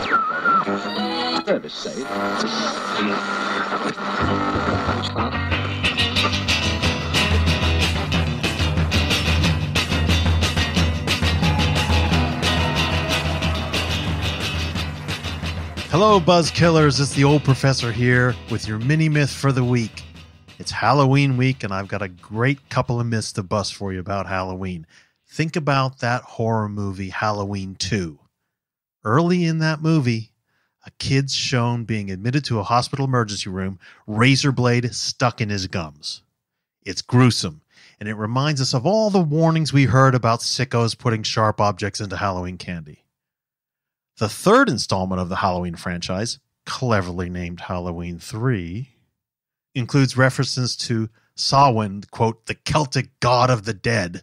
Service safe. Hello, Buzzkillers. It's the old professor here with your mini myth for the week. It's Halloween week, and I've got a great couple of myths to bust for you about Halloween. Think about that horror movie, Halloween 2. Early in that movie, a kid's shown being admitted to a hospital emergency room, razor blade stuck in his gums. It's gruesome, and it reminds us of all the warnings we heard about sickos putting sharp objects into Halloween candy. The third installment of the Halloween franchise, cleverly named Halloween 3, includes references to Samhain, quote, the Celtic god of the dead,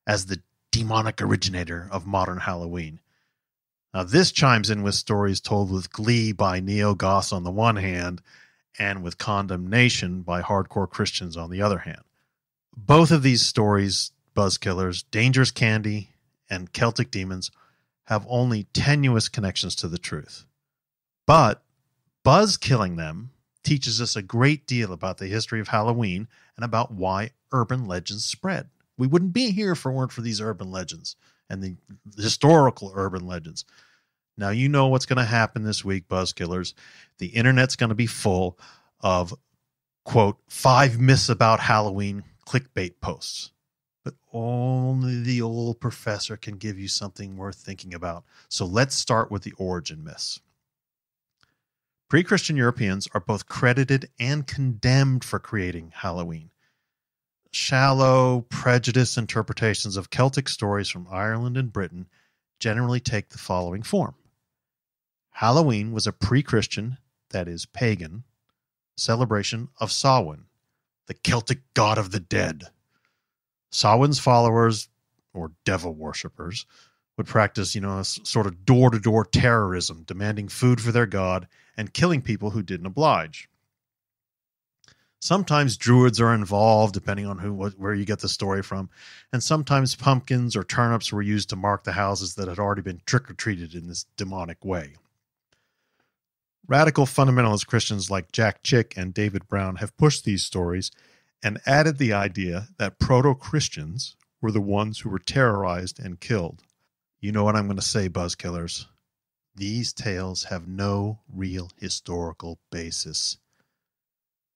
as the demonic originator of modern Halloween. Now, this chimes in with stories told with glee by neo-goths on the one hand, and with condemnation by hardcore Christians on the other hand. Both of these stories, Buzzkillers, Dangerous Candy, and Celtic Demons, have only tenuous connections to the truth. But buzz killing them teaches us a great deal about the history of Halloween and about why urban legends spread. We wouldn't be here if it weren't for these urban legends and the historical urban legends. Now, you know what's going to happen this week, Buzzkillers. The internet's going to be full of, quote, 5 myths about Halloween clickbait posts. But only the old professor can give you something worth thinking about. So let's start with the origin myths. Pre-Christian Europeans are both credited and condemned for creating Halloween. Shallow, prejudiced interpretations of Celtic stories from Ireland and Britain generally take the following form. Halloween was a pre-Christian, that is pagan, celebration of Samhain, the Celtic god of the dead. Samhain's followers, or devil worshippers, would practice, a sort of door-to-door terrorism, demanding food for their god and killing people who didn't oblige. Sometimes druids are involved, depending on where you get the story from, and sometimes pumpkins or turnips were used to mark the houses that had already been trick-or-treated in this demonic way. Radical fundamentalist Christians like Jack Chick and David Brown have pushed these stories and added the idea that proto-Christians were the ones who were terrorized and killed. You know what I'm going to say, Buzzkillers. These tales have no real historical basis.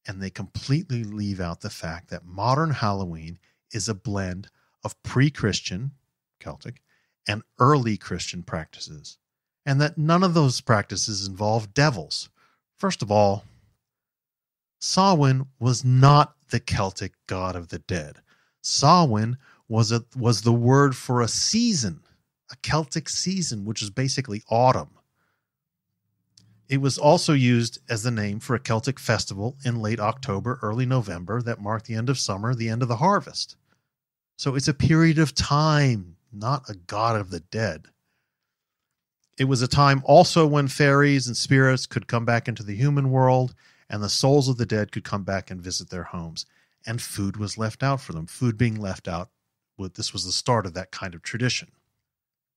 And they completely leave out the fact that modern Halloween is a blend of pre-Christian, Celtic, and early Christian practices. And that none of those practices involve devils. First of all, Samhain was not the Celtic god of the dead. Samhain was the word for a season, a Celtic season, which is basically autumn. It was also used as the name for a Celtic festival in late October, early November that marked the end of summer, the end of the harvest. So it's a period of time, not a god of the dead. It was a time also when fairies and spirits could come back into the human world, and the souls of the dead could come back and visit their homes. And food was left out for them. Food being left out, this was the start of that kind of tradition.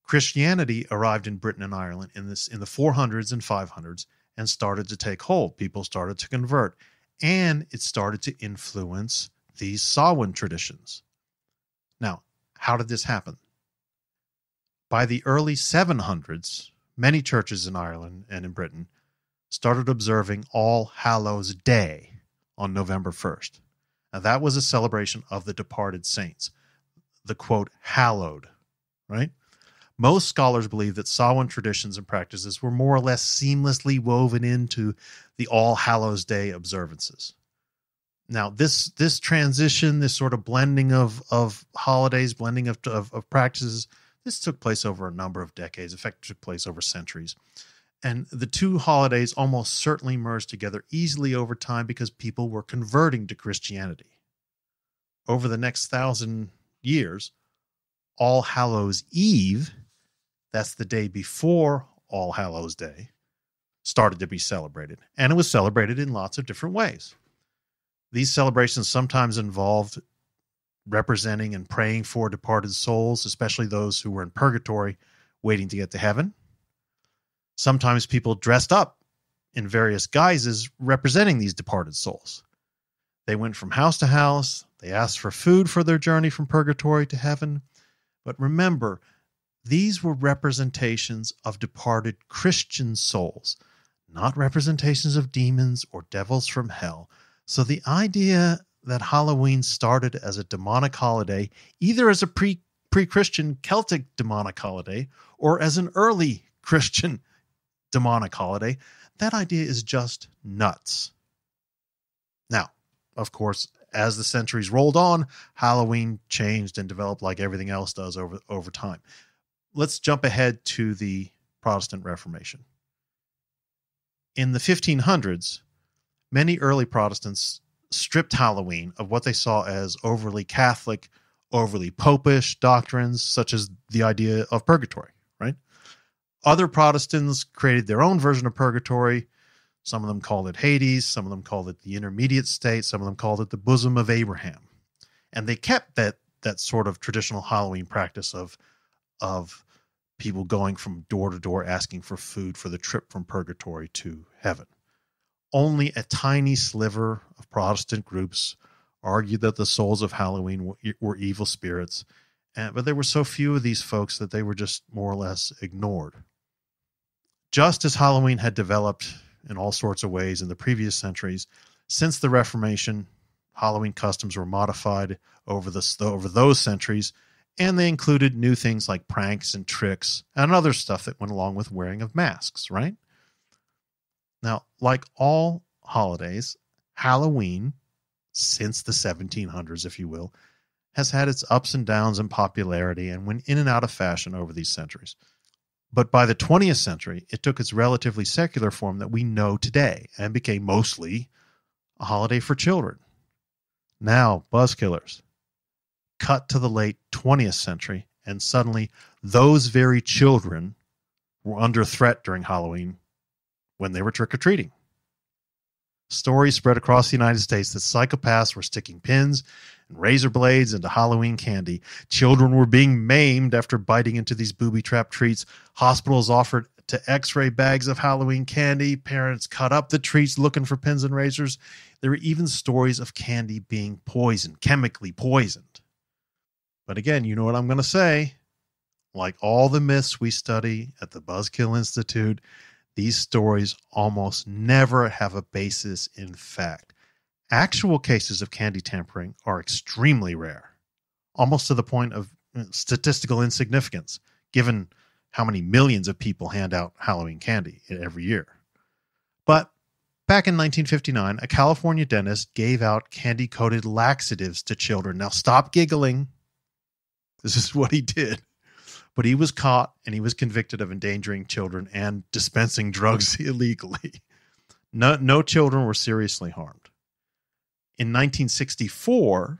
Christianity arrived in Britain and Ireland in the 400s and 500s and started to take hold. People started to convert, and it started to influence these Samhain traditions. Now, how did this happen? By the early 700s, many churches in Ireland and in Britain started observing All Hallows Day on November 1st. Now, that was a celebration of the departed saints, the, quote, hallowed, right? Most scholars believe that Samhain traditions and practices were more or less seamlessly woven into the All Hallows Day observances. Now, this transition, this sort of blending of holidays, blending of practices, this took place over a number of decades. In fact, it took place over centuries. And the two holidays almost certainly merged together easily over time because people were converting to Christianity. Over the next 1,000 years, All Hallows Eve, that's the day before All Hallows Day, started to be celebrated. And it was celebrated in lots of different ways. These celebrations sometimes involved representing and praying for departed souls, especially those who were in purgatory waiting to get to heaven. Sometimes people dressed up in various guises representing these departed souls. They went from house to house. They asked for food for their journey from purgatory to heaven. But remember, these were representations of departed Christian souls, not representations of demons or devils from hell. So the idea that Halloween started as a demonic holiday, either as a pre-Christian Celtic demonic holiday or as an early Christian demonic holiday, that idea is just nuts. Now, of course, as the centuries rolled on, Halloween changed and developed like everything else does over time. Let's jump ahead to the Protestant Reformation. In the 1500s, many early Protestants stripped Halloween of what they saw as overly Catholic, overly popish doctrines, such as the idea of purgatory, right? Other Protestants created their own version of purgatory. Some of them called it Hades. Some of them called it the intermediate state. Some of them called it the bosom of Abraham. And they kept that sort of traditional Halloween practice of people going from door to door asking for food for the trip from purgatory to heaven. Only a tiny sliver of Protestant groups argued that the souls of Halloween were evil spirits, but there were so few of these folks that they were just more or less ignored. Just as Halloween had developed in all sorts of ways in the previous centuries, since the Reformation, Halloween customs were modified over those centuries, and they included new things like pranks and tricks and other stuff that went along with wearing of masks, right? Now, like all holidays, Halloween, since the 1700s, if you will, has had its ups and downs in popularity and went in and out of fashion over these centuries. But by the 20th century, it took its relatively secular form that we know today and became mostly a holiday for children. Now, Buzzkillers, cut to the late 20th century, and suddenly those very children were under threat during Halloween when they were trick-or-treating. Stories spread across the United States that psychopaths were sticking pins and razor blades into Halloween candy. Children were being maimed after biting into these booby-trapped treats. Hospitals offered to x-ray bags of Halloween candy. Parents cut up the treats looking for pins and razors. There were even stories of candy being poisoned, chemically poisoned. But again, you know what I'm going to say. Like all the myths we study at the Buzzkill Institute, these stories almost never have a basis in fact. Actual cases of candy tampering are extremely rare, almost to the point of statistical insignificance, given how many millions of people hand out Halloween candy every year. But back in 1959, a California dentist gave out candy-coated laxatives to children. Now stop giggling. This is what he did. But he was caught and he was convicted of endangering children and dispensing drugs illegally. No children were seriously harmed. In 1964,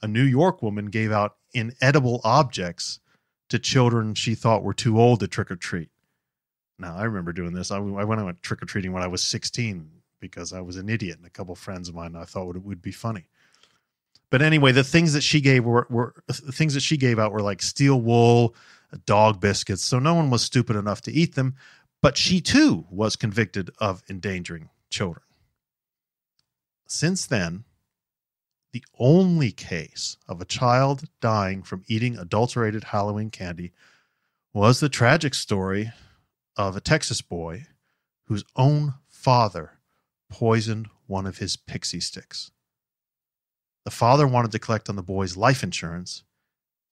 a New York woman gave out inedible objects to children she thought were too old to trick-or-treat. Now, I remember doing this. I went trick-or-treating when I was 16 because I was an idiot, and a couple friends of mine I thought it would be funny. But anyway, the things that she gave out were like steel wool, dog biscuits, so no one was stupid enough to eat them, but she too was convicted of endangering children. Since then, the only case of a child dying from eating adulterated Halloween candy was the tragic story of a Texas boy whose own father poisoned one of his pixie sticks. The father wanted to collect on the boy's life insurance,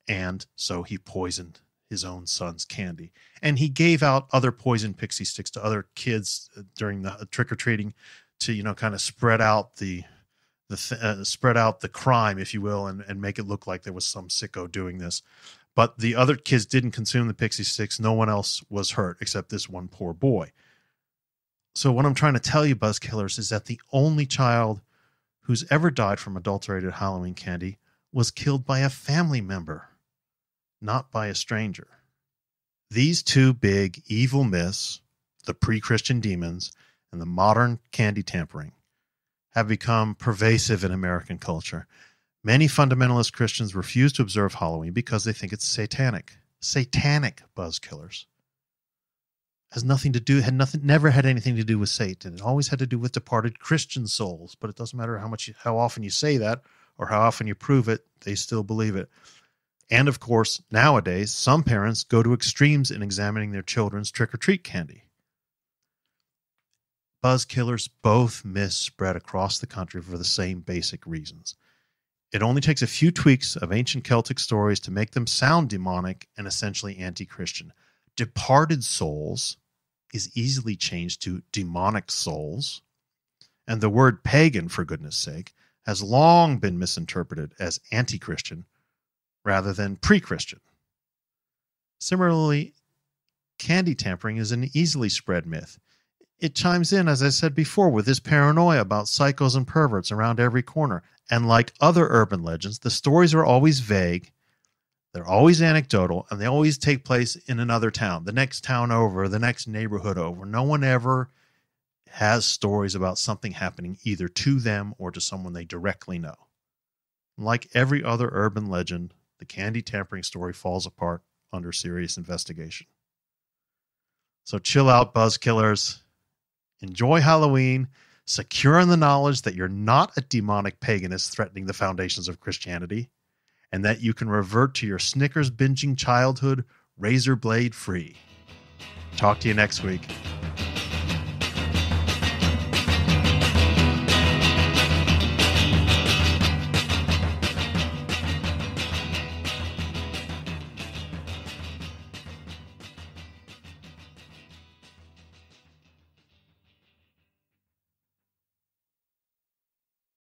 and so he poisoned his own son's candy. And he gave out other poisoned pixie sticks to other kids during the trick-or-treating to, kind of spread out the crime, if you will, and make it look like there was some sicko doing this. But the other kids didn't consume the pixie sticks. No one else was hurt except this one poor boy. So what I'm trying to tell you, Buzzkillers, is that the only child who's ever died from adulterated Halloween candy was killed by a family member, not by a stranger. These two big evil myths, the pre-Christian demons and the modern candy tampering, have become pervasive in American culture. Many fundamentalist Christians refuse to observe Halloween because they think it's satanic. Satanic, Buzzkillers. never had anything to do with Satan. It always had to do with departed Christian souls. But it doesn't matter how often you say that or how often you prove it, they still believe it. And of course, nowadays, some parents go to extremes in examining their children's trick-or-treat candy. Buzz killers both myths spread across the country for the same basic reasons. It only takes a few tweaks of ancient Celtic stories to make them sound demonic and essentially anti-Christian. Departed souls is easily changed to demonic souls, and the word pagan, for goodness sake, has long been misinterpreted as anti-Christian rather than pre-Christian. Similarly, candy tampering is an easily spread myth. It chimes in, as I said before, with this paranoia about psychos and perverts around every corner. And like other urban legends, the stories are always vague, they're always anecdotal, and they always take place in another town, the next town over, the next neighborhood over. No one ever has stories about something happening either to them or to someone they directly know. Like every other urban legend, the candy tampering story falls apart under serious investigation. So chill out, buzz killers. Enjoy Halloween, secure in the knowledge that you're not a demonic paganist threatening the foundations of Christianity, and that you can revert to your Snickers binging childhood razor blade free. Talk to you next week.